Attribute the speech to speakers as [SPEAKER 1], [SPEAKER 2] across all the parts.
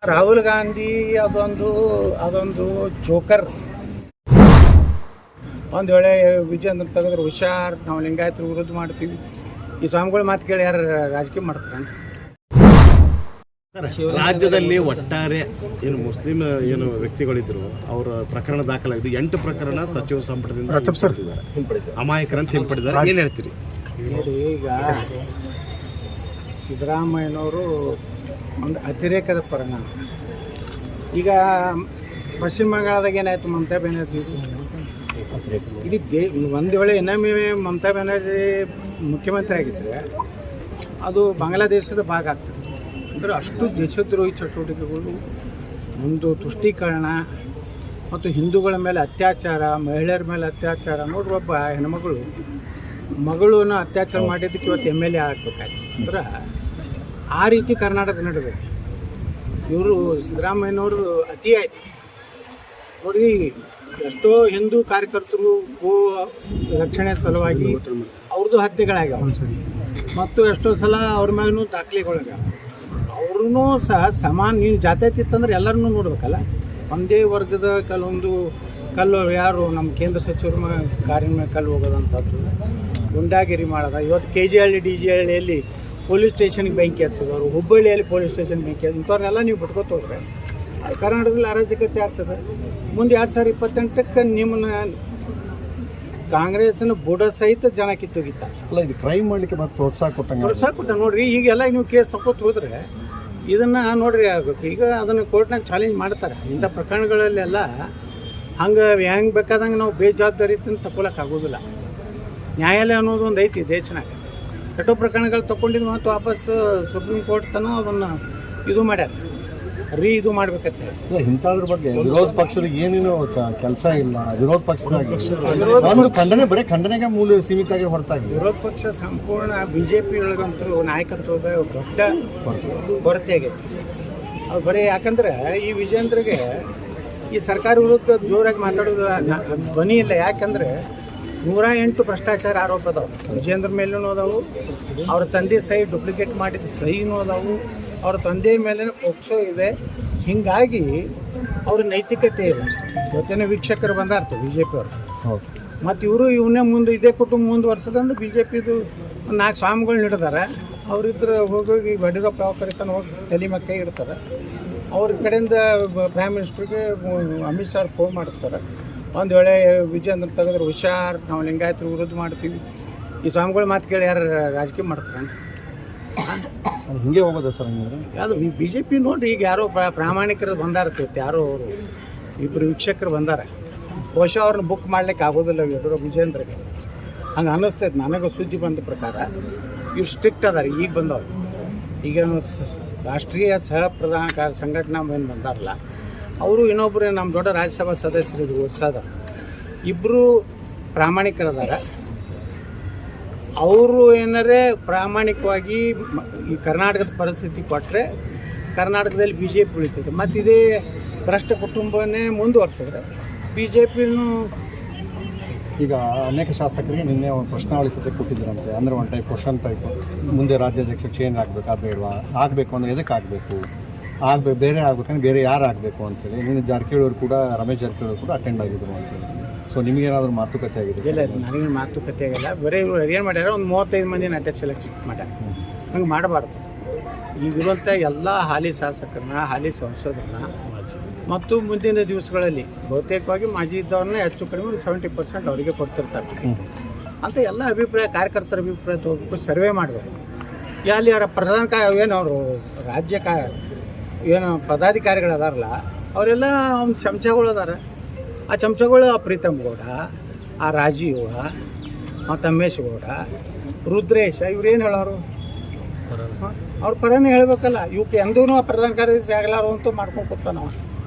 [SPEAKER 1] ರಾಹುಲ್ ಗಾಂಧಿ ಅದೊಂದು ಜೋಕರ್. ಒಂದು ವೇಳೆ ವಿಜಯೇಂದ್ರ ತೆಗೆದ್ರೆ ಹುಷಾರ್, ನಾವು ಲಿಂಗಾಯತರು ವಿರೋಧ ಮಾಡ್ತೀವಿ. ಈ ಸ್ವಾಮಿಗಳು ಮಾತು ಕೇಳಿ ಯಾರು ರಾಜಕೀಯ ಮಾಡ್ತಾರೆ?
[SPEAKER 2] ರಾಜ್ಯದಲ್ಲಿ ಒಟ್ಟಾರೆ ಏನು ಮುಸ್ಲಿಂ ವ್ಯಕ್ತಿಗಳಿದ್ರು ಅವರ ಪ್ರಕರಣ ದಾಖಲಾಗಿದ್ದು 8 ಪ್ರಕರಣ ಸಚಿವ ಸಂಪುಟದಿಂದ ಅಮಾಯಕರಂತ ಹಿಂಪಡಿದ್ದಾರೆ. ಏನು ಹೇಳ್ತೀರಿ?
[SPEAKER 1] ಈಗ ಸಿದ್ದರಾಮಯ್ಯನವರು ಒಂದು ಅತಿರೇಕದ ಪರಿಣಾಮ. ಈಗ ಪಶ್ಚಿಮ ಬಂಗಾಳದಾಗ ಏನಾಯಿತು, ಮಮತಾ ಬ್ಯಾನರ್ಜಿ ಇಡೀ ಒಂದು ವೇಳೆ ಇನ್ನೊಮ್ಮೆ ಮಮತಾ ಬ್ಯಾನರ್ಜಿ ಮುಖ್ಯಮಂತ್ರಿ ಆಗಿದ್ದರೆ ಅದು ಬಾಂಗ್ಲಾದೇಶದ ಭಾಗ ಆಗ್ತದೆ. ಅಂದರೆ ಅಷ್ಟು ದೇಶದ್ರೋಹಿ ಚಟುವಟಿಕೆಗಳು, ಒಂದು ತುಷ್ಟೀಕರಣ ಮತ್ತು ಹಿಂದೂಗಳ ಮೇಲೆ ಅತ್ಯಾಚಾರ, ಮಹಿಳೆಯರ ಮೇಲೆ ಅತ್ಯಾಚಾರ. ನೋಡ್ರಿ, ಒಬ್ಬ ಮಗಳನ್ನ ಅತ್ಯಾಚಾರ ಮಾಡಿದ್ದಕ್ಕೆ ಇವತ್ತು MLA ಆಗಬೇಕಾಯ್ತು. ಅಂದ್ರೆ ಆ ರೀತಿ ಕರ್ನಾಟಕ ನಡೆದಿದೆ. ಇವರು ಸಿದ್ದರಾಮಯ್ಯನವರು ಅತಿ ಆಯಿತು ನೋಡಿ. ಎಷ್ಟೋ ಹಿಂದೂ ಕಾರ್ಯಕರ್ತರು ಗೋ ರಕ್ಷಣೆ ಸಲುವಾಗಿ ಅವ್ರದ್ದು ಹತ್ಯೆಗಳಾಗ್ಯಾವ ಮತ್ತು ಎಷ್ಟೋ ಸಲ ಅವ್ರ ಮ್ಯಾಗೂ ದಾಖಲೆಗಳಾಗ್ಯಾವ. ಅವ್ರೂ ಸಹ ಸಮಾನ. ನೀನು ಜಾತ್ಯತೀತ ಇತ್ತಂದ್ರೆ ಎಲ್ಲರನ್ನೂ ನೋಡ್ಬೇಕಲ್ಲ. ಒಂದೇ ವರ್ಗದ ಕೆಲವೊಂದು ಕಲ್ಲು, ಯಾರು ನಮ್ಮ ಕೇಂದ್ರ ಸಚಿವರ ಕಾರಿನ ಮೇಲೆ ಕಲ್ಲು ಹೋಗೋದಂಥದ್ದು, ಗುಂಡಾಗಿರಿ ಮಾಡೋದ. ಇವತ್ತು KGHಳ್ಳಿ DGಹಳ್ಳಿಯಲ್ಲಿ ಪೊಲೀಸ್ ಸ್ಟೇಷನ್ಗೆ ಬೆಂಕಿ ಹಚ್ಚೋದವರು, ಹುಬ್ಬಳ್ಳಿಯಲ್ಲಿ ಪೊಲೀಸ್ ಸ್ಟೇಷನ್ ಬೆಂಕಿ ಹಚ್ಚೋದು, ಇಂಥವ್ರನ್ನೆಲ್ಲ ನೀವು ಬಿಟ್ಕೊತ ಹೋದ್ರೆ ಕರ್ನಾಟಕದಲ್ಲಿ ಅರಾಜಕತೆ ಆಗ್ತದೆ. ಮುಂದೆ 2028ಕ್ಕೆ ನಿಮ್ಮನ್ನ ಕಾಂಗ್ರೆಸ್ನ ಬುಡ ಸಹಿತ ಜನ ಕಿತ್ತೋಗಿತ್ತಾರೆ.
[SPEAKER 2] ಅಲ್ಲ, ಇದು ಕ್ರೈಮ್ ಮಾಡಲಿಕ್ಕೆ ಮತ್ತೆ ಪ್ರೋತ್ಸಾಹ
[SPEAKER 1] ಕೊಟ್ಟ ನೋಡ್ರಿ. ಈಗೆಲ್ಲ ನೀವು ಕೇಸ್ ತಗೋತ ಹೋದ್ರೆ ಇದನ್ನು ನೋಡ್ರಿ ಆಗಬೇಕು. ಈಗ ಅದನ್ನು ಕೋರ್ಟ್ನಾಗ ಚಾಲೆಂಜ್ ಮಾಡ್ತಾರೆ. ಇಂಥ ಪ್ರಕರಣಗಳಲ್ಲೆಲ್ಲ ಹೆಂಗೆ ಬೇಕಾದಂಗೆ ನಾವು ಬೇಜವಾಬ್ದಾರಿತನ ತಗೊಳಕ್ಕೆ ಆಗೋದಿಲ್ಲ. ನ್ಯಾಯಾಲಯ ಅನ್ನೋದು ಒಂದು ಐತಿ ದೇಶನಾಗ. ಎಷ್ಟೋ ಪ್ರಕರಣಗಳು ತಗೊಂಡಿದ್ದು ಮತ್ತು ವಾಪಸ್ ಸುಪ್ರೀಂ ಕೋರ್ಟ್ ತನಕ ಅದನ್ನು ಇದು ಮಾಡ್ಯಾರ, ಇದು ಮಾಡ್ಬೇಕಂತ.
[SPEAKER 2] ಇಂಥದ್ರ ಬಗ್ಗೆ ವಿರೋಧ ಪಕ್ಷದ ಏನೇನು ಕೆಲಸ ಇಲ್ಲ. ವಿರೋಧ ಪಕ್ಷದಾಗಿ ಖಂಡನೆ, ಬರೀ ಖಂಡನೆಗೆ ಮೂಲ ಸೀಮಿತ ಆಗಿ ಹೊರತಾಗಿ
[SPEAKER 1] ವಿರೋಧ ಪಕ್ಷ ಸಂಪೂರ್ಣ BJP ಒಳಗಂತೂ ನಾಯಕತ್ವದ ದೊಡ್ಡ ಕೊರತೆ ಆಗೈತೆ. ಅದು ಬರೀ ಯಾಕಂದ್ರೆ ಈ ವಿಜೇಂದ್ರಗೆ ಈ ಸರ್ಕಾರ ವಿರುದ್ಧ ಜೋರಾಗಿ ಮಾತಾಡೋದು ಧ್ವನಿ ಇಲ್ಲ. ಯಾಕಂದರೆ 108 ಭ್ರಷ್ಟಾಚಾರ ಆರೋಪ ಅದಾವೆ ವಿಜೇಂದ್ರ ಮೇಲೂ ಅದಾವು. ಅವ್ರ ತಂದೆ ಸಹಿ ಡೂಪ್ಲಿಕೇಟ್ ಮಾಡಿದ ಸಹಿನೂ ಅದಾವು. ಅವ್ರ ತಂದೆ ಮೇಲೆ ಪೋಕ್ಸೋ ಇದೆ. ಹೀಗಾಗಿ ಅವ್ರ ನೈತಿಕತೆ ಇಲ್ಲ. ಇವತ್ತಿನ ವೀಕ್ಷಕರು ಬಂದಾರ್ತು BJP ಅವರು. ಮತ್ತು ಇವನ್ನೇ ಮುಂದೆ ಇದೇ ಕುಟುಂಬ ಮುಂದುವರ್ಸೋದಂದ್ರೆ BJPದು 4 ಸ್ವಾಮಿಗಳು ಹಿಡಿದಾರೆ. ಅವರಿದ್ರೆ ಹೋಗಿ ಯಡಿಯೂರಪ್ಪ ಯಾವ ಕರಿತಾನೆ ಹೋಗಿ ತಲೆ ಮಕ್ಕೈ ಇಡ್ತಾರೆ. ಅವ್ರ ಕಡೆಯಿಂದ ಪ್ರೈಮ್ ಮಿನಿಸ್ಟ್ರಿಗೆ ಅಮಿತ್ ಶಾ ಫೋನ್ ಮಾಡಿಸ್ತಾರೆ. ಒಂದು ವೇಳೆ ವಿಜಯೇಂದ್ರ ತೆಗೆದ್ರೆ ಹುಷಾರ್, ನಾವು ಲಿಂಗಾಯತರು ವಿರೋಧ ಮಾಡ್ತೀವಿ. ಈ ಸ್ವಾಮಿಗಳು ಮಾತು ಕೇಳಿ ಯಾರು ರಾಜಕೀಯ ಮಾಡ್ತಾರೆ?
[SPEAKER 2] ಹಿಂಗೆ ಹೋಗೋದು ಸರ್.
[SPEAKER 1] ಯಾವುದು BJP ನೋಡ್ರಿ. ಈಗ ಯಾರೋ ಪ್ರಾಮಾಣಿಕರು ಬಂದಾರತೈತೆ. ಯಾರೋ ಅವರು 2 ವೀಕ್ಷಕರು ಬಂದಾರೆ. ಬಹುಶಃ ಅವ್ರನ್ನ ಬುಕ್ ಮಾಡ್ಲಿಕ್ಕೆ ಆಗೋದಿಲ್ಲ ವಿಜೇಂದ್ರಗೆ. ಹಂಗೆ ಅನ್ನಿಸ್ತೈತೆ ನನಗೆ. ಸುದ್ದಿ ಬಂದ ಪ್ರಕಾರ ಇವ್ರು ಸ್ಟ್ರಿಕ್ಟ್ ಅದಾರೆ. ಈಗ ಬಂದವ್ರು ಈಗೇನು ರಾಷ್ಟ್ರೀಯ ಸಹ ಪ್ರಧಾನ ಸಂಘಟನಾ ಏನು ಬಂದಾರಲ್ಲ, ಅವರು ಇನ್ನೊಬ್ಬರು ನಮ್ಮ ದೊಡ್ಡ ರಾಜ್ಯಸಭಾ ಸದಸ್ಯರು ವರ್ಷದ ಇಬ್ಬರು ಪ್ರಾಮಾಣಿಕರದಾರ. ಅವರು ಏನಾರೇ ಪ್ರಾಮಾಣಿಕವಾಗಿ ಈ ಕರ್ನಾಟಕದ ಪರಿಸ್ಥಿತಿ ಕೊಟ್ಟರೆ ಕರ್ನಾಟಕದಲ್ಲಿ BJP ಉಳಿತೈತೆ. ಮತ್ತು ಇದೇ ಭ್ರಷ್ಟ ಕುಟುಂಬನೇ ಮುಂದುವರ್ಸಿದ್ರೆ BJPನೂ.
[SPEAKER 2] ಈಗ ಅನೇಕ ಶಾಸಕರಿಗೆ ನಿನ್ನೆ ಒಂದು ಪ್ರಶ್ನಾವಳಿ ಸದ್ಯ ಕೊಟ್ಟಿದ್ದರಂತೆ. ಅಂದರೆ ಒಂದು ಟೈಪ್ ಕ್ವಶನ್ ಟೈಪ್, ಮುಂದೆ ರಾಜ್ಯಾಧ್ಯಕ್ಷ ಚೇಂಜ್ ಆಗಬೇಕಾ ಬೇಡವಾ, ಆಗಬೇಕು ಅಂದರೆ ಎದಕ್ಕೆ ಆಗಬೇಕು, ಬೇರೆ ಆಗ್ಬೇಕಂದ್ರೆ ಬೇರೆ ಯಾರು ಆಗಬೇಕು ಅಂತೇಳಿ ನಿನ್ನೆ ಜಾರಕಿಹೊಳಿ ಕೂಡ, ರಮೇಶ್ ಜಾರಕಿಹೊಳಿ ಕೂಡ ಅಟೆಂಡ್ ಆಗಿದ್ರು ಅಂತೇಳಿ. ಸೊ ನಿಮಗೇನಾದರೂ ಮಾತುಕತೆ ಆಗಿದೆ?
[SPEAKER 1] ಇಲ್ಲ, ನನಗೇನು ಮಾತುಕತೆ ಆಗಿಲ್ಲ. ಬರೀ ಇವರು ಏನು ಮಾಡ್ಯಾರ, ಒಂದು 35 ಮಂದಿನ ಅಟೆ ಸೆಲೆಕ್ಷನ್ ಮಾಡ್ಯಾರ. ಹಂಗೆ ಮಾಡಬಾರ್ದು. ಈಗಿರುವಂಥ ಎಲ್ಲ ಹಾಲಿ ಶಾಸಕರನ್ನ, ಹಾಲಿ ಸಂಸದರನ್ನ ಮತ್ತು ಮುಂದಿನ ದಿವಸಗಳಲ್ಲಿ ಬಹುತೇಕವಾಗಿ ಮಾಜಿ ಇದ್ದವ್ರನ್ನ ಹೆಚ್ಚು ಕಡಿಮೆ ಒಂದು 70% ಅವರಿಗೆ ಕೊಡ್ತಿರ್ತಾರೆ ಅಂತ ಎಲ್ಲ ಅಭಿಪ್ರಾಯ, ಕಾರ್ಯಕರ್ತರ ಅಭಿಪ್ರಾಯ ತಗೋಬೇಕು, ಸರ್ವೆ ಮಾಡಬೇಕು. ಅಲ್ಲಿ ಅವರ ಪ್ರಧಾನ ಏನು ಅವರು ರಾಜ್ಯ ಏನು ಪದಾಧಿಕಾರಿಗಳು ಅದಾರಲ್ಲ, ಅವರೆಲ್ಲ ಒಂದು ಚಮಚಗಳು ಅದಾರ. ಆ ಚಮಚಗಳು ಆ ಪ್ರೀತಮ್ ಗೌಡ, ಆ ರಾಜೀವ್, ಮತ್ತು ಅಮ್ಮೇಶ್ ಗೌಡ, ರುದ್ರೇಶ, ಇವ್ರೇನು ಹೇಳೋರು? ಅವ್ರ ಪರನೇ ಹೇಳಬೇಕಲ್ಲ. ಇವಕ್ಕೆ ಎಂದೂ ಆ ಪ್ರಧಾನ ಕಾರ್ಯದರ್ಶಿ ಆಗಲಾರು ಅಂತೂ ಮಾಡ್ಕೊಂಡು ಕೂತಾನವ.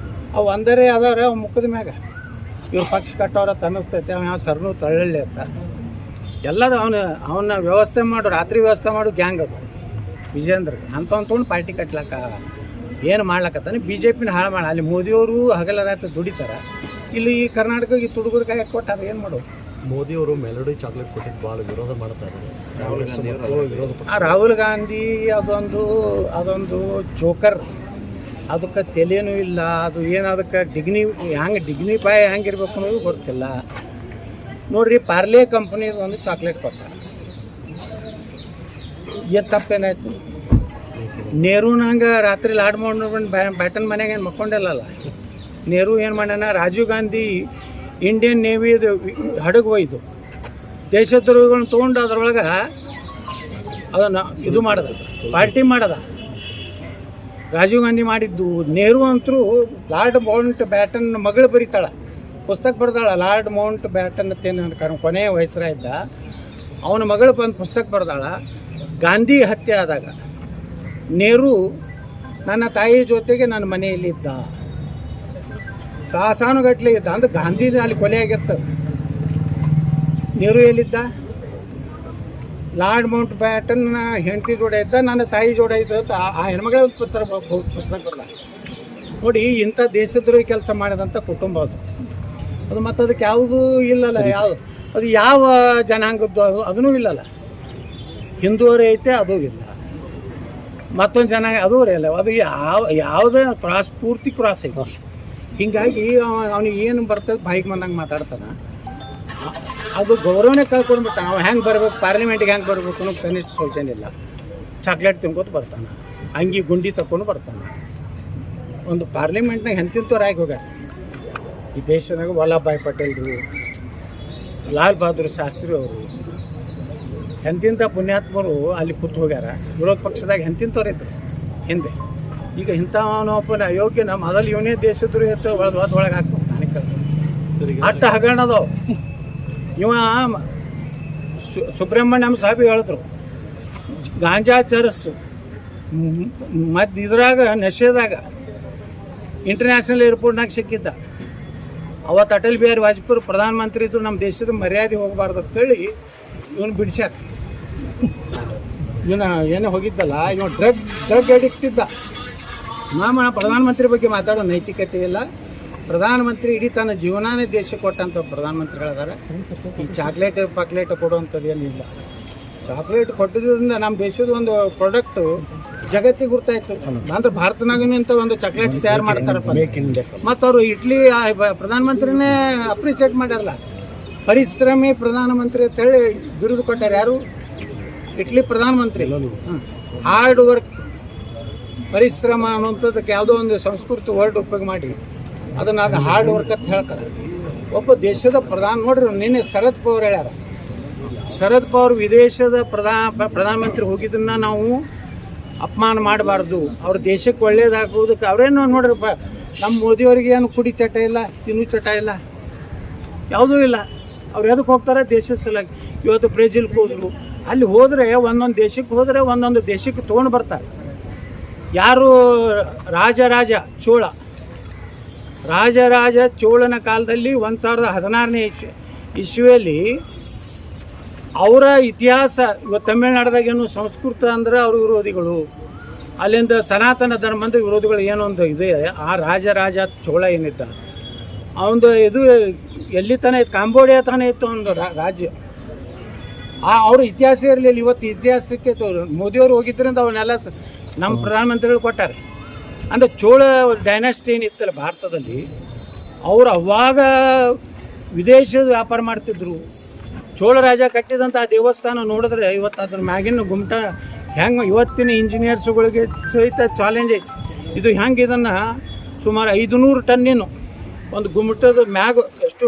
[SPEAKER 1] ಅವು ಅಂದರೆ ಅದಾರೆ ಅವು ಮುಖದ ಮ್ಯಾಗ. ಇವ್ರು ಪಕ್ಷ ಕಟ್ಟೋರ ತನ್ನಿಸ್ತೈತೆ. ಅವ ಯಾವ ಸರ್ನು ತಳ್ಳಳ್ಳಿ ಅಂತ ಎಲ್ಲರೂ ಅವನ್ನ ವ್ಯವಸ್ಥೆ ಮಾಡು, ರಾತ್ರಿ ವ್ಯವಸ್ಥೆ ಮಾಡು ಗ್ಯಾಂಗ್ ಅದು ವಿಜೇಂದ್ರಗೆ. ಅಂಥವ್ನು ಪಾರ್ಟಿ ಕಟ್ಲಕ್ಕ ಏನು ಮಾಡ್ಲಕತ್ತಾನೆ. BJPನ ಹಾಳು ಮಾಡಿ. ಅಲ್ಲಿ ಮೋದಿಯವರು ಹಗಲ ರಾತ್ರಿ ದುಡಿತಾರೆ. ಇಲ್ಲಿ ಈ ಕರ್ನಾಟಕಕ್ಕೆ ತುಡುಗರು ಕೈ ಕೊಟ್ಟಾರ, ಏನು ಮಾಡೋದು?
[SPEAKER 2] ಮೋದಿಯವರು ಮೆಲೋಡಿ ಚಾಕ್ಲೇಟ್ ಕೊಟ್ಟಿದ್ದು ಭಾಳ ವಿರೋಧ ಮಾಡ್ತಾರೆ.
[SPEAKER 1] ರಾಹುಲ್ ಗಾಂಧಿ ಅದೊಂದು ಜೋಕರ್. ಅದಕ್ಕೆ ತಲೆನೂ ಇಲ್ಲ, ಅದು ಏನು ಅದಕ್ಕೆ ಡಿಗ್ನಿಫೈ ಹೆಂಗಿರ್ಬೇಕು ಅನ್ನೋದು ಗೊತ್ತಿಲ್ಲ. ನೋಡ್ರಿ, ಪಾರ್ಲೆ ಕಂಪ್ನಿದು ಒಂದು ಚಾಕ್ಲೇಟ್ ಕೊಟ್ಟಾರೆ, ಏನು ತಪ್ಪೇನಾಯ್ತು? ನೆಹರೂನ ಹಂಗೆ ರಾತ್ರಿ ಲಾಡ್ ಮಾಡ್ಕೊಂಡು ಬ್ಯಾಟನ್ ಮನೆಗೆ ಏನು ಮಕ್ಕೊಂಡಿಲ್ಲಲ್ಲ. ನೆಹರು ಏನು ಮಾಡ್ಯಾನ, ರಾಜೀವ್ ಗಾಂಧಿ ಇಂಡಿಯನ್ ನೇವಿದು ಹಡಗು ಒಯ್ದು ದೇಶದ್ರೋಹಿಗಳನ್ನ ತೊಗೊಂಡು ಅದ್ರೊಳಗೆ ಅದನ್ನು ಇದು ಮಾಡೋದ, ಪಾರ್ಟಿ ಮಾಡೋದ. ರಾಜೀವ್ ಗಾಂಧಿ ಮಾಡಿದ್ದು. ನೆಹರು ಅಂತರೂ ಲಾರ್ಡ್ ಮೌಂಟ್ ಬ್ಯಾಟನ್ ಮಗಳು ಬರೀತಾಳೆ, ಪುಸ್ತಕ ಬರ್ದಾಳ. ಲಾರ್ಡ್ ಮೌಂಟ್ ಬ್ಯಾಟನ್ ಅಂತೇನು ಕೊನೆಯ ವಯಸ್ಸರ ಇದ್ದ, ಅವನ ಮಗಳು ಬಂದು ಪುಸ್ತಕ ಬರ್ದಾಳ. ಗಾಂಧಿ ಹತ್ಯೆ ಆದಾಗ ನೆಹರು ನನ್ನ ತಾಯಿ ಜೊತೆಗೆ ನನ್ನ ಮನೆಯಲ್ಲಿದ್ದ, ತಾಸಾನುಗಟ್ಟಲೆ ಇದ್ದ. ಅಂದ್ರೆ ಗಾಂಧಿ ಅಲ್ಲಿ ಕೊಲೆ ಆಗಿರ್ತದೆ. ನೆಹರು ಎಲ್ಲಿದ್ದ? ಲಾರ್ಡ್ ಮೌಂಟ್ ಬ್ಯಾಟನ್ನ ಹೆಂಡತಿ ಜೋಡ ಇದ್ದ, ನನ್ನ ತಾಯಿ ಜೋಡ ಇದ್ದ. ಆ ಹೆಣ್ಮಗಳ ಪುಸ್ತಕ ಬರಲ್ಲ. ನೋಡಿ, ಇಂಥ ದೇಶದ್ರೋಹಿ ಕೆಲಸ ಮಾಡಿದಂಥ ಕುಟುಂಬ ಅದು ಮತ್ತು ಅದಕ್ಕೆ ಯಾವುದೂ ಇಲ್ಲಲ್ಲ. ಅದು ಯಾವ ಜನಾಂಗದ್ದು ಅದೂ ಇಲ್ಲಲ್ಲ. ಹಿಂದೂವರೇ ಐತೆ, ಅದೂ ಇಲ್ಲ. ಮತ್ತೊಂದು ಜನಾಂಗ ಅದೂ ಇಲ್ಲ. ಅದು ಯಾವುದೇ ಪೂರ್ತಿ ಕ್ರಾಸ್ ಐತೆ. ಹೀಗಾಗಿ ಅವನಿಗೆ ಏನು ಬರ್ತದೆ ಬಾಯಿಗೆ ಬಂದಂಗೆ ಮಾತಾಡ್ತಾನೆ. ಅದು ಗೌರವನೇ ಕಳ್ಕೊಂಡ್ಬಿಟ್ಟಾನೆ. ಅವ್ನು ಹೆಂಗೆ ಬರ್ಬೇಕು, ಪಾರ್ಲಿಮೆಂಟಿಗೆ ಹೆಂಗೆ ಬರ್ಬೇಕು ಅನ್ನೋ ಕನಿಷ್ಠ ಸೂಚನೆ ಇಲ್ಲ. ಚಾಕ್ಲೇಟ್ ತಿನ್ಕೋತ ಬರ್ತಾನೆ, ಅಂಗಿ ಗುಂಡಿ ತಕೊಂಡು ಬರ್ತಾನೆ. ಒಂದು ಪಾರ್ಲಿಮೆಂಟ್ನಾಗ ಎಂತಿಂತವ್ರು ಆಗಿ ಹೋಗ್ಯಾರ ಈ ದೇಶದಾಗ. ವಲ್ಲಭಭಾಯಿ ಪಟೇಲ್ರು, ಲಾಲ್ ಬಹದ್ದೂರ್ ಶಾಸ್ತ್ರಿ ಅವರು, ಎಂತಿಂಥ ಪುಣ್ಯಾತ್ಮರು ಅಲ್ಲಿ ಕೂತು ಹೋಗ್ಯಾರ. ವಿರೋಧ ಪಕ್ಷದಾಗ ಎಂತಿಂಥವ್ರು ಇದ್ರು ಹಿಂದೆ. ಈಗ ಇಂಥವನೊಬ್ಬನ ಅಯೋಗ್ಯನ ಮೊದಲು ಇವನೇ ದೇಶದ್ರೋಹಿ ಎತ್ತ ಒಳಗೆ ಹಾಕ್ಬೇಕು. ನನಗೆ ಕೆಲಸ ಅಟ್ಟ ಹಗರಣದವು. ಇವ ಸುಬ್ರಹ್ಮಣ್ಯಂ ಸಾಹೇಬ್ ಹೇಳಿದ್ರು, ಗಾಂಜಾ ಚರಸ್ಸು ಮತ್ತು ಇದ್ರಾಗ ನಶೆದಾಗ ಇಂಟರ್ನ್ಯಾಷನಲ್ ಏರ್ಪೋರ್ಟ್ನಾಗ ಸಿಕ್ಕಿದ್ದ. ಅವತ್ತು ಅಟಲ್ ಬಿಹಾರಿ ವಾಜಪೇಯಿ ಪ್ರಧಾನಮಂತ್ರಿ ಇದ್ರು. ನಮ್ಮ ದೇಶದ ಮರ್ಯಾದೆ ಹೋಗಬಾರ್ದು ಅಂತೇಳಿ ಇವನು ಬಿಡಿಸ್ಯಾರ. ಇವನ ಏನೋ ಹೋಗಿದ್ದಲ್ಲ, ಇವ ಡ್ರಗ್ ಅಡಿಕ್ಟ್ ಇದ್ದ. ಪ್ರಧಾನಮಂತ್ರಿ ಬಗ್ಗೆ ಮಾತಾಡೋ ನೈತಿಕತೆ ಇಲ್ಲ. ಪ್ರಧಾನಮಂತ್ರಿ ಇಡೀ ತನ್ನ ಜೀವನಾನೇ ದೇಶಕ್ಕೆ ಕೊಟ್ಟಂಥ ಪ್ರಧಾನಮಂತ್ರಿ ಹೇಳಿದಾರೆ. ಈ ಚಾಕ್ಲೇಟ್ ಕೊಡುವಂಥದ್ದು ಏನಿಲ್ಲ. ಚಾಕ್ಲೇಟ್ ಕೊಟ್ಟಿದ್ದರಿಂದ ನಮ್ಮ ದೇಶದ ಒಂದು ಪ್ರಾಡಕ್ಟು ಜಗತ್ತಿಗೆ ಗುರ್ತಾಯಿತು. ಅಂದ್ರೆ ಭಾರತನಾಗೂ ಇಂಥ ಒಂದು ಚಾಕ್ಲೇಟ್ ತಯಾರು ಮಾಡ್ತಾರಪ್ಪ. ಮತ್ತು ಅವರು ಇಟ್ಲಿ ಪ್ರಧಾನಮಂತ್ರಿನೇ ಅಪ್ರಿಷಿಯೇಟ್ ಮಾಡ್ಯಾರಲ್ಲ. ಪರಿಶ್ರಮಿ ಪ್ರಧಾನಮಂತ್ರಿ ಅಂತೇಳಿ ಬಿರುದು ಕೊಟ್ಟಾರೆ. ಯಾರು? ಇಟ್ಲಿ ಪ್ರಧಾನಮಂತ್ರಿ. ಹಾರ್ಡ್ ವರ್ಕ್, ಪರಿಶ್ರಮ ಅನ್ನುವಂಥದ್ದಕ್ಕೆ ಯಾವುದೋ ಒಂದು ಸಂಸ್ಕೃತಿ ವರ್ಡ್ ಉಪಯೋಗ ಮಾಡಿ ಅದನ್ನು ಹಾರ್ಡ್ ವರ್ಕ್ ಅಂತ ಹೇಳ್ತಾರೆ. ಒಬ್ಬ ದೇಶದ ನೋಡ್ರಿ, ನಿನ್ನೆ ಶರದ್ ಪವಾರ್ ಹೇಳ್ಯಾರ. ಶರದ್ ಪವಾರ್ ವಿದೇಶದ ಪ್ರಧಾನಮಂತ್ರಿ ಹೋಗಿದ್ದನ್ನ ನಾವು ಅಪಮಾನ ಮಾಡಬಾರ್ದು. ಅವ್ರ ದೇಶಕ್ಕೆ ಒಳ್ಳೇದಾಗುವುದಕ್ಕೆ ಅವರೇನು ನೋಡ್ರಪ್ಪ. ನಮ್ಮ ಮೋದಿಯವರಿಗೆ ಏನು ಕುಡಿ ಚಟ ಇಲ್ಲ, ತಿನ್ನು ಚಟ ಇಲ್ಲ, ಯಾವುದೂ ಇಲ್ಲ. ಅವ್ರು ಎದಕ್ಕೆ ಹೋಗ್ತಾರೆ? ದೇಶದ ಸಲುವಾಗಿ. ಇವತ್ತು ಬ್ರೆಜಿಲ್ಗೆ ಹೋದರು. ಅಲ್ಲಿ ಹೋದರೆ ಒಂದೊಂದು ದೇಶಕ್ಕೆ ಹೋದರೆ ಒಂದೊಂದು ದೇಶಕ್ಕೆ ತೊಗೊಂಡು ಬರ್ತಾರೆ. ಯಾರು? ರಾಜರಾಜ ಚೋಳನ ಕಾಲದಲ್ಲಿ 1016ನೇ ಇಸ್ವಿಯಲ್ಲಿ ಅವರ ಇತಿಹಾಸ. ಇವತ್ತು ತಮಿಳ್ನಾಡ್ದಾಗ ಏನು ಸಂಸ್ಕೃತ ಅಂದ್ರೆ ಅವ್ರ ವಿರೋಧಿಗಳು, ಅಲ್ಲಿಂದ ಸನಾತನ ಧರ್ಮದ ವಿರೋಧಿಗಳು ಏನೊಂದು ಇದೆ. ಆ ರಾಜರಾಜ ಚೋಳ ಏನಿದ್ದ ಅವನದು ಇದು ಎಲ್ಲಿ ತಾನೇ ಇತ್ತು? ಕಾಂಬೋಡಿಯಾ ತಾನೇ ಇತ್ತು ಒಂದು ರಾಜ್ಯ. ಅವ್ರ ಇತಿಹಾಸ ಇರಲಿಲ್ಲ. ಇವತ್ತು ಇತಿಹಾಸಕ್ಕೆ ಮೋದಿಯವರು ಹೋಗಿದ್ದರಿಂದ ಅವನ್ನೆಲ್ಲ ನಮ್ಮ ಪ್ರಧಾನಮಂತ್ರಿಗಳು ಕೊಟ್ಟಾರೆ. ಅಂದರೆ ಚೋಳ ಡೈನಾಸ್ಟಿ ಏನಿತ್ತಲ್ಲ ಭಾರತದಲ್ಲಿ, ಅವರು ಅವಾಗ ವಿದೇಶದ ವ್ಯಾಪಾರ ಮಾಡ್ತಿದ್ರು. ಚೋಳ ರಾಜ ಕಟ್ಟಿದಂಥ ಆ ದೇವಸ್ಥಾನ ನೋಡಿದ್ರೆ ಇವತ್ತು ಅದ್ರ ಮ್ಯಾಗಿನ ಗುಮ್ಟ ಹೆಂಗೆ ಇವತ್ತಿನ ಇಂಜಿನಿಯರ್ಸ್ಗಳಿಗೆ ಸಹಿತ ಚಾಲೆಂಜ್ ಐತಿ. ಇದು ಹೆಂಗೆ ಇದನ್ನು ಸುಮಾರು 500 ಟನ್ನೇನು ಒಂದು ಗುಮ್ಮಟದ ಮ್ಯಾಗ ಎಷ್ಟೋ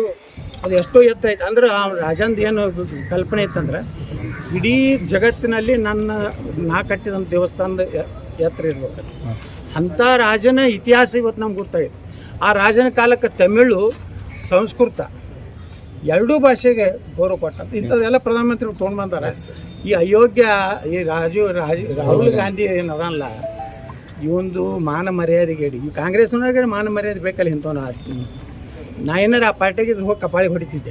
[SPEAKER 1] ಎತ್ತರ ಐತೆ. ಅಂದ್ರೆ ಆ ರಾಜಂದು ಏನು ಕಲ್ಪನೆ ಇತ್ತಂದ್ರೆ ಇಡೀ ಜಗತ್ತಿನಲ್ಲಿ ನಾ ಕಟ್ಟಿದಂಥ ದೇವಸ್ಥಾನದ ಎತ್ತರ ಇರ್ಬೇಕು. ಅಂಥ ರಾಜನ ಇತಿಹಾಸ ಇವತ್ತು ನಮ್ಗೆ ಗೊತ್ತಾಗಿದೆ. ಆ ರಾಜನ ಕಾಲಕ್ಕೆ ತಮಿಳು, ಸಂಸ್ಕೃತ ಎರಡೂ ಭಾಷೆಗೆ ಗೌರವ ಕೊಟ್ಟಂತ ಇಂಥದ್ದೆಲ್ಲ ಪ್ರಧಾನಮಂತ್ರಿ ತೊಗೊಂಡು ಬಂದಾರೆ. ಈ ಅಯೋಗ್ಯ ಈ ರಾಹುಲ್ ಗಾಂಧಿ ಏನಲ್ಲ, ಇವೊಂದು ಮಾನ ಮರ್ಯಾದೆಗೆ ಈ ಕಾಂಗ್ರೆಸ್ನವ್ರಿಗೆ ಮಾನ ಮರ್ಯಾದೆ ಬೇಕಲ್ಲ ಇಂಥವನ್ನ. ನಾ ಏನಾರ ಆ ಪಾರ್ಟಿಗೆ ಹೋಗಿ ಕಪಾಳಿ ಹೊಡಿತಿದ್ದೆ.